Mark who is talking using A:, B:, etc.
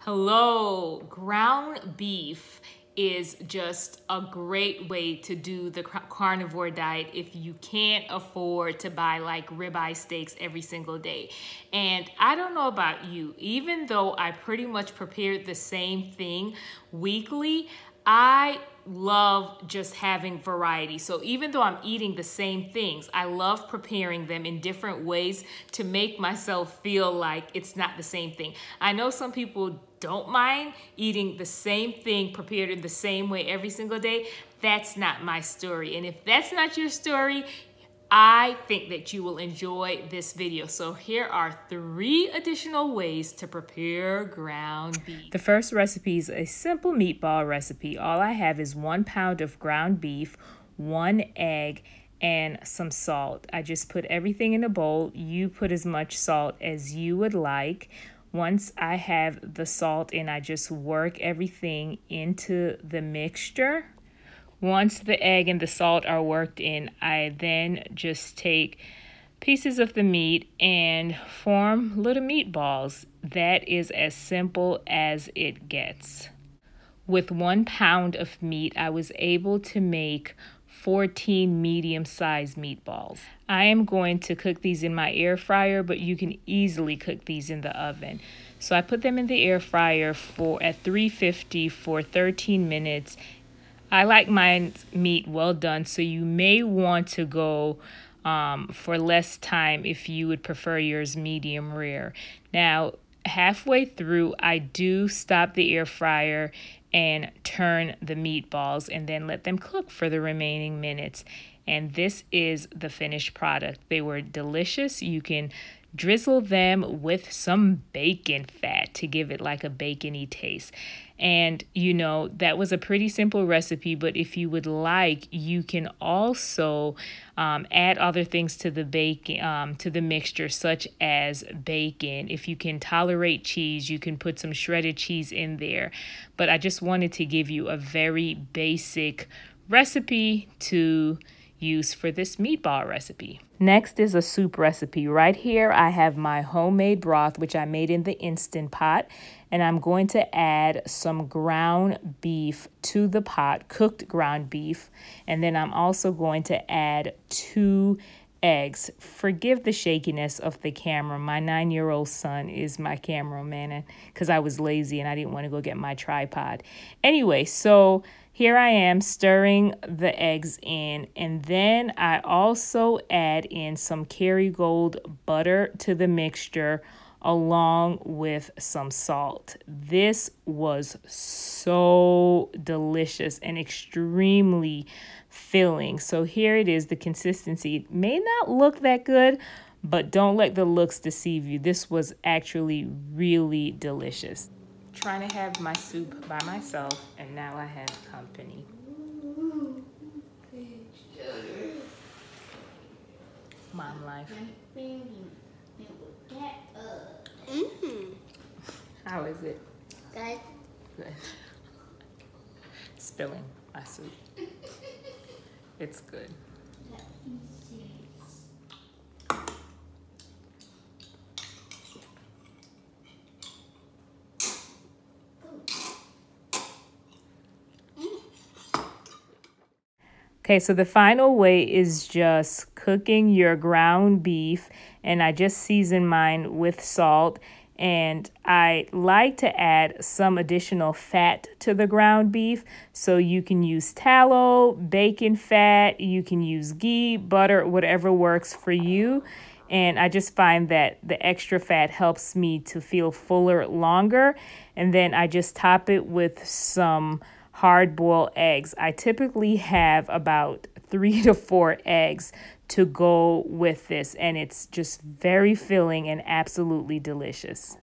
A: Hello, ground beef is just a great way to do the carnivore diet if you can't afford to buy like ribeye steaks every single day. And I don't know about you, even though I pretty much prepared the same thing weekly, I love just having variety. So even though I'm eating the same things, I love preparing them in different ways to make myself feel like it's not the same thing. I know some people don't mind eating the same thing prepared in the same way every single day. That's not my story. And if that's not your story, I think that you will enjoy this video. So here are 3 additional ways to prepare ground beef. The first recipe is a simple meatball recipe. All I have is 1 pound of ground beef, 1 egg, and some salt. I just put everything in a bowl. You put as much salt as you would like. Once I have the salt in, I just work everything into the mixture. Once the egg and the salt are worked in, I then just take pieces of the meat and form little meatballs. That is as simple as it gets. With 1 pound of meat, I was able to make 14 medium-sized meatballs. I am going to cook these in my air fryer, but you can easily cook these in the oven. So I put them in the air fryer at 350 for 13 minutes. I like my meat well done, so you may want to go for less time if you would prefer yours medium rare. Now, halfway through, I do stop the air fryer and turn the meatballs and then let them cook for the remaining minutes. And this is the finished product. They were delicious. You can drizzle them with some bacon fat to give it like a bacony taste. And you know, that was a pretty simple recipe, but if you would like, you can also add other things to the bacon, to the mixture, such as bacon. If you can tolerate cheese, you can put some shredded cheese in there. But I just wanted to give you a very basic recipe to use for this meatball recipe. Next is a soup recipe. Right here I have my homemade broth, which I made in the Instant Pot, and I'm going to add some ground beef to the pot, cooked ground beef, and then I'm also going to add 2 eggs. Forgive the shakiness of the camera. My 9-year-old son is my cameraman because I was lazy and I didn't want to go get my tripod. Anyway, so here I am stirring the eggs in, and then I also add in some Kerrygold butter to the mixture along with some salt. This was so delicious and extremely filling. So here it is, the consistency. It may not look that good, but don't let the looks deceive you. This was actually really delicious. Trying to have my soup by myself, and now I have company. Mom life. How is it?
B: Good.
A: Good. Spilling my soup. It's good. Okay, so the final way is just cooking your ground beef, and I just season mine with salt, and I like to add some additional fat to the ground beef. So you can use tallow, bacon fat, you can use ghee, butter, whatever works for you. And I just find that the extra fat helps me to feel fuller longer. And then I just top it with some hard-boiled eggs. I typically have about 3 to 4 eggs to go with this, and it's just very filling and absolutely delicious.